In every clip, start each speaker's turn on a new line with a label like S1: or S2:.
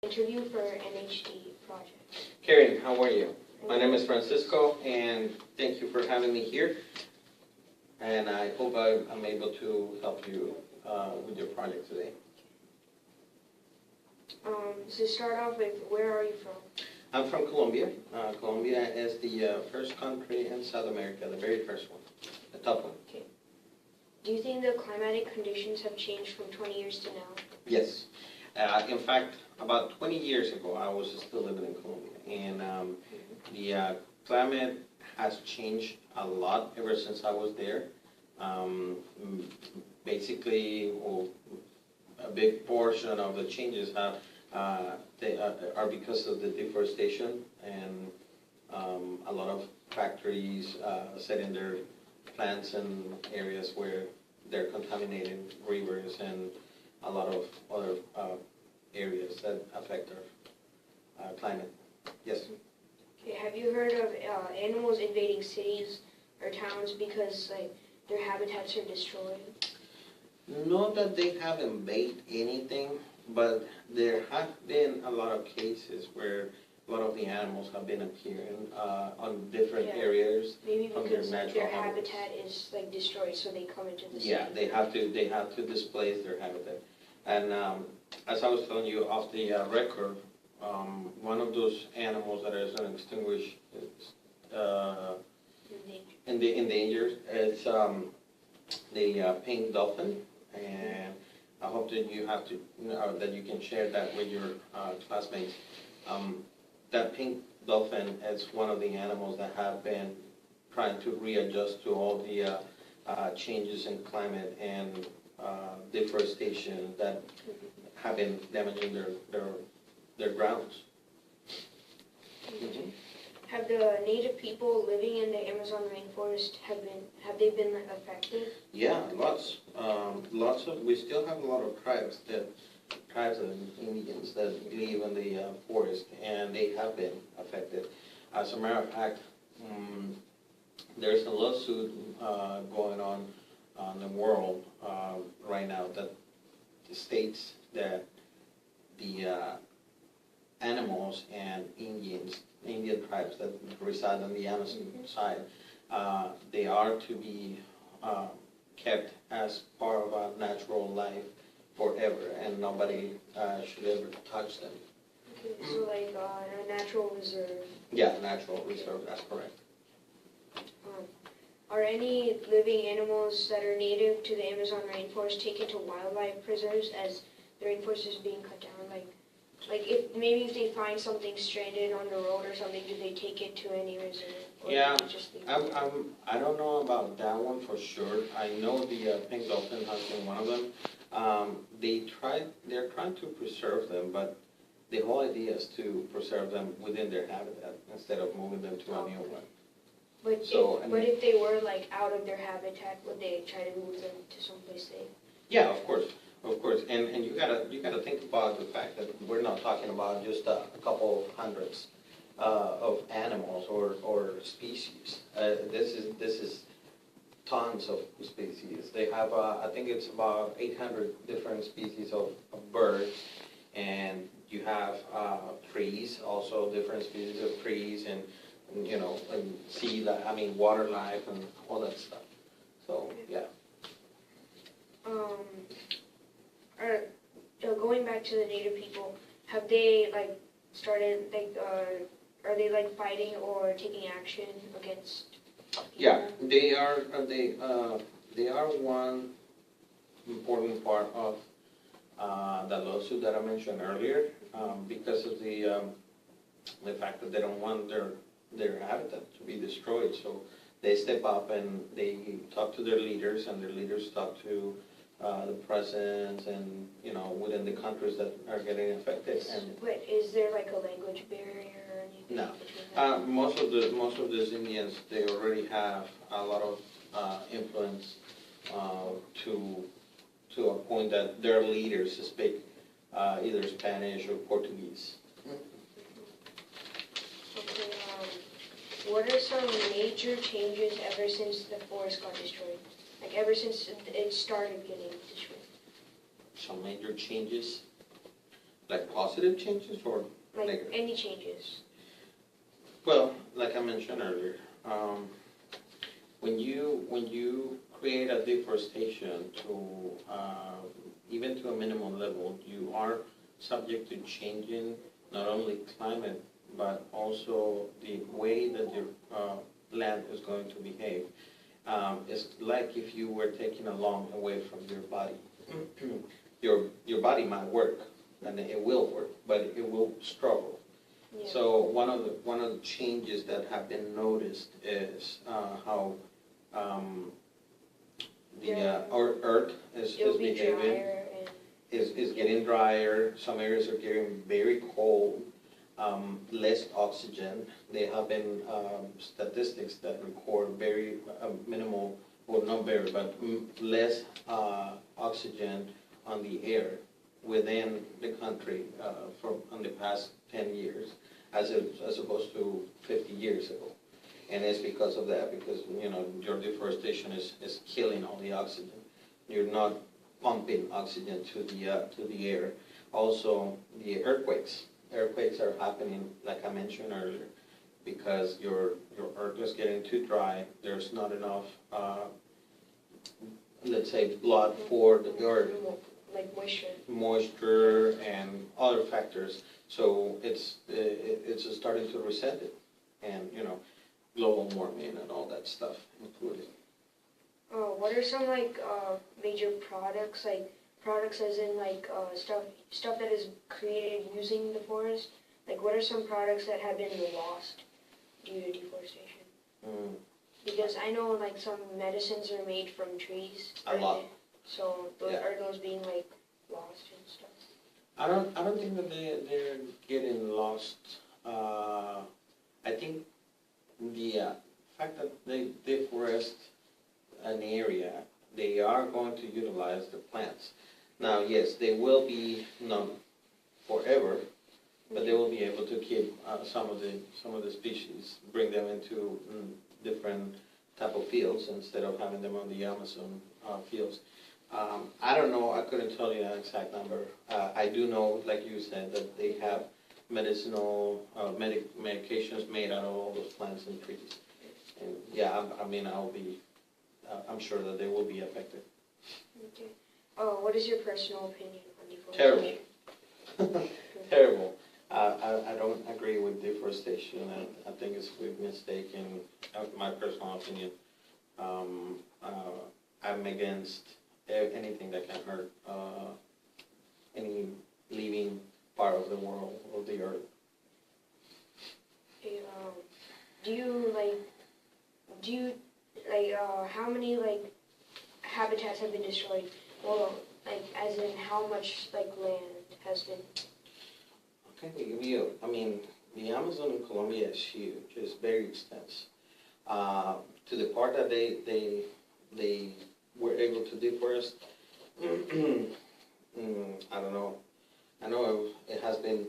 S1: Interview for NHD project.
S2: Karen, how are you? My name is Francisco, and thank you for having me here. And I hope I'm able to help you with your project today.
S1: To start off with, where are you from?
S2: I'm from Colombia. Colombia is the first country in South America, the very first one, the top one.
S1: Okay. Do you think the climatic conditions have changed from 20 years to now?
S2: Yes. In fact, about 20 years ago, I was still living in Colombia, and the climate has changed a lot ever since I was there. Basically, a big portion of the changes are because of the deforestation and a lot of factories setting their plants in areas where they're contaminating rivers and a lot of other areas that affect our climate. Yes?
S1: Okay. Have you heard of animals invading cities or towns because their habitats are destroyed?
S2: Not that they have invaded anything, but there have been a lot of cases where a lot of the animals have been appearing on different areas.
S1: Maybe
S2: from
S1: because their
S2: habitat
S1: habitat is destroyed, so they come into the city.
S2: Yeah, they have to displace their habitat. And as I was telling you off the record, one of those animals that is an extinguished, endangered, is the pink dolphin. And I hope that that you can share that with your classmates. That pink dolphin is one of the animals that have been trying to readjust to all the changes in climate and deforestation that have been damaging their grounds. Mm-hmm.
S1: Have the native people living in the Amazon rainforest have they been affected?
S2: Yeah, lots. We still have a lot of tribes of Indians that live in the forest, and they have been affected. As a matter of fact, there's a lawsuit going on the world right now that states that the animals and Indian tribes that reside on the Amazon side, they are to be kept as part of a natural life forever, and nobody should ever touch them.
S1: Okay, so a natural reserve.
S2: Yeah, natural reserve, that's correct.
S1: Are any living animals that are native to the Amazon rainforest taken to wildlife preserves as the rainforest is being cut down? If they find something stranded on the road or something, do they take it to any reserve?
S2: Yeah, I don't know about that one for sure. I know the pink dolphin has been one of them. They're trying to preserve them, but the whole idea is to preserve them within their habitat instead of moving them to a new one.
S1: But if they were out of their habitat, would they try to move them to someplace safe?
S2: Yeah, of course. Of course, and you gotta think about the fact that we're not talking about just a couple of hundreds of animals or species. This is tons of species. They have I think it's about 800 different species of birds, and you have trees, also different species of trees, and sea life, water life, and all that stuff. So yeah.
S1: Going back to the native people, have they started are they fighting or taking action against people?
S2: Yeah, they are one important part of the lawsuit that I mentioned earlier, because of the fact that they don't want their habitat to be destroyed. So they step up and they talk to their leaders, and their leaders talk to the presidents and within the countries that are getting affected.
S1: But is there a language barrier or anything?
S2: No, most of those Indians, they already have a lot of influence to a point that their leaders speak either Spanish or Portuguese.
S1: Okay. What are some major changes ever since the forest got destroyed? Ever since it started getting destroyed?
S2: Some major changes. Like positive changes or
S1: Like
S2: negative?
S1: any changes?
S2: Well, like I mentioned earlier, when you create a deforestation to even to a minimum level, you are subject to changing not only climate but also the way that your land is going to behave. It's like if you were taking a lump away from your body. Your body might work, and it will work, but it will struggle.
S1: Yeah.
S2: So one of the changes that have been noticed is how our earth is
S1: It'll be
S2: behaving,
S1: drier and
S2: is getting drier. Some areas are getting very cold, less oxygen. There have been statistics that record very minimal, well not very, but less oxygen on the air within the country in the past 10 years as opposed to 50 years ago. And it's because of that, because your deforestation is killing all the oxygen. You're not pumping oxygen to the air. Also, the earthquakes. Earthquakes are happening, like I mentioned earlier, because your earth is getting too dry. There's not enough, let's say, blood for the earth.
S1: like
S2: Moisture and other factors. So it's starting to reset it, and global warming and all that stuff included.
S1: What are some like major products, like products as in like stuff that is created using the forest? Like what are some products that have been lost due to deforestation? Because I know like some medicines are made from trees.
S2: A lot.
S1: So those
S2: Yeah.
S1: are those being like lost and stuff?
S2: I don't think that they're getting lost. I think the fact that they deforest an area, they are going to utilize the plants. Now, yes, they will be not forever, but they will be able to keep some of the species, bring them into different type of fields instead of having them on the Amazon fields. I don't know, I couldn't tell you an exact number. I do know, like you said, that they have medicinal medications made out of all those plants and trees. And yeah, I'm sure that they will be affected.
S1: Okay. What is your personal opinion on deforestation?
S2: Terrible. Terrible. I don't agree with deforestation. I think it's a big mistake, in my personal opinion. I'm against anything that can hurt any living part of the world, of the earth.
S1: Okay, how many like habitats have been destroyed? Well, like as in how much like land has been?
S2: Okay, I mean, the Amazon in Colombia is huge. It's very extensive. To the part that they were able to deforest, I don't know. I know it has been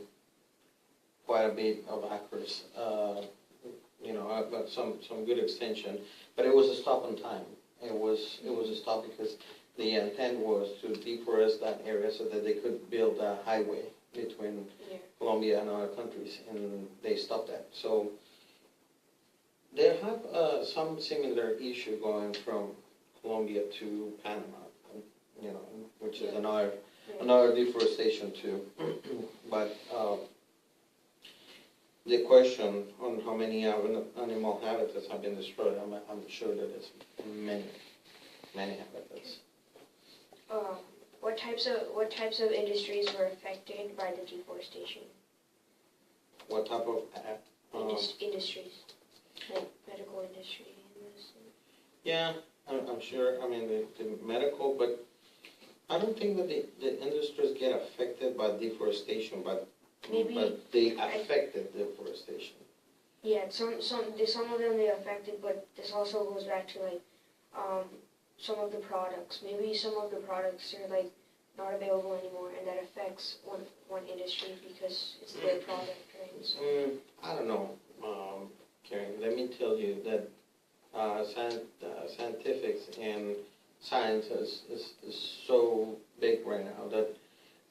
S2: quite a bit of acres, but some good extension. But it was a stop in time. It was a stop because the intent was to deforest that area so that they could build a highway between Colombia and other countries, and they stopped that. So they have some similar issue going from Colombia to Panama, which is another deforestation too. But the question on how many animal habitats have been destroyed, I'm sure that it's many habitats.
S1: What types of industries were affected by the deforestation?
S2: What type of
S1: Industries, like medical industry.
S2: Yeah, I'm sure. I mean, the medical, but I don't think that the industries get affected by deforestation, but they affected deforestation.
S1: Yeah, some of them they affected, but this also goes back to like some of the products. Maybe some of the products are like not available anymore, and that affects one industry because it's their product, right? So.
S2: I don't know, Karen. Let me tell you that scientifics and science is so big right now that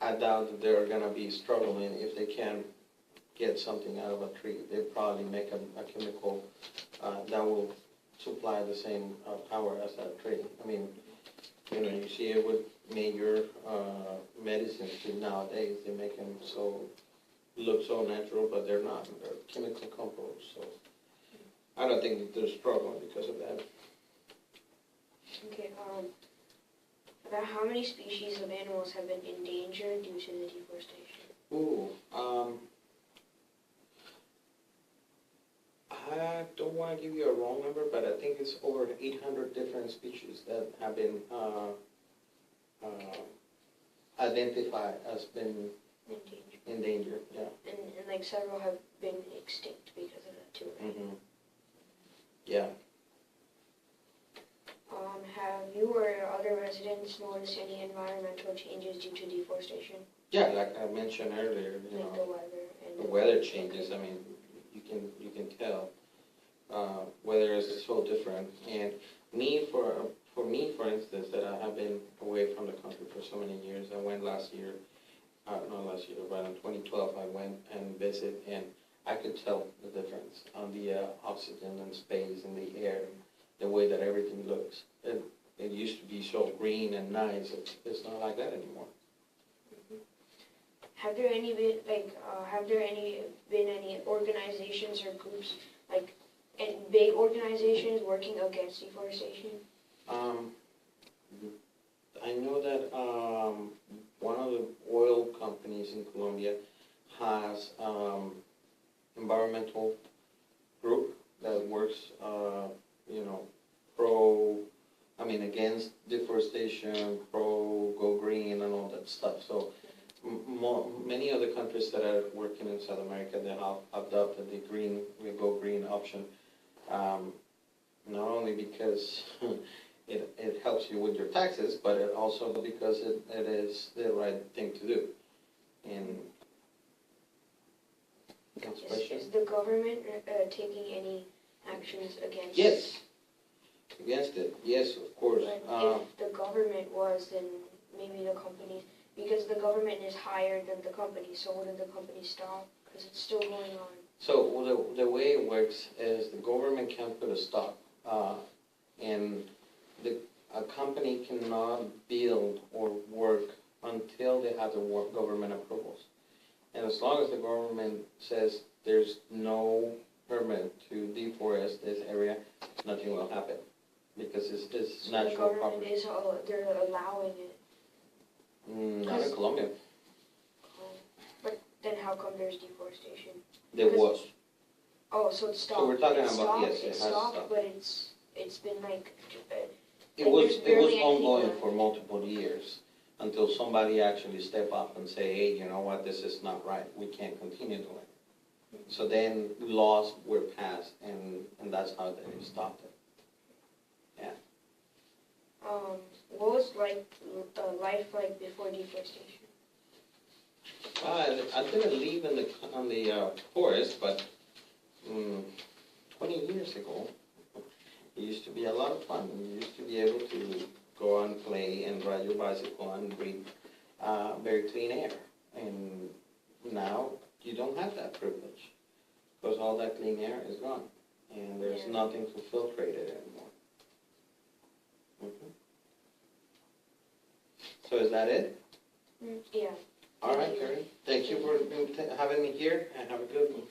S2: I doubt that they're gonna be struggling if they can't get something out of a tree. They probably make a chemical that will supply the same power as that tree. I mean, you know, you see it with major medicines too nowadays. They make them look so natural, but they're not. They're chemical compounds. So I don't think that they're struggling because of that.
S1: Okay, about how many species of animals have been endangered due to the deforestation?
S2: Ooh, I don't want to give you a wrong number, but I think it's over 800 different species that have been identified as been endangered. Yeah.
S1: And like several have been extinct because of that too, right?
S2: Mm-hmm. Yeah.
S1: Have you or other residents noticed any environmental changes due to deforestation?
S2: Yeah, like I mentioned earlier, you
S1: Like
S2: know,
S1: the weather and
S2: the weather changes. I mean, you can tell weather is so different. And for me, for instance, that I have been away from the country for so many years. I went last year, not last year, but in 2012, I went and visited, and I could tell the difference on the oxygen and space and the air, the way that everything looks. It used to be so green and nice. It's not like that anymore.
S1: Have there been any organizations or groups, like big organizations working against deforestation?
S2: I know that one of the oil companies in Colombia has environmental group that works, against deforestation, go green and all that stuff. So many of the countries that are working in South America, they have adopted the go green option. Not only because it helps you with your taxes, but it also because it is the right thing to do. And
S1: is the government taking any actions against?
S2: Yes. Against it, yes, of course.
S1: But if the government was, then maybe the companies, because the government is higher than the company, so wouldn't the company stop? Because it's still going on.
S2: So the way it works is the government can't put a stop, and a company cannot build or work until they have the government approvals. And as long as the government says there's no permit to deforest this area, nothing will happen, because it's natural property.
S1: So they're allowing it.
S2: Not in Colombia.
S1: But then how come there's deforestation?
S2: There was.
S1: Oh, so it stopped.
S2: So we're talking
S1: about,
S2: about, yes,
S1: it
S2: has
S1: stopped,
S2: stopped.
S1: but it's been like...
S2: It was
S1: barely
S2: ongoing
S1: anything
S2: for multiple years until somebody actually step up and say, hey, you know what, this is not right. We can't continue doing it. So then laws were passed, and that's how they stopped it. Yeah.
S1: What was life like before deforestation?
S2: I didn't live in the forest, but 20 years ago, it used to be a lot of fun. You used to be able to go and play and ride your bicycle and breathe very clean air. And now you don't have that privilege because all that clean air is gone, and there's nothing to filtrate it anymore. So is that it?
S1: Yeah.
S2: All right, Karen. Thank you for having me here, and have a good one.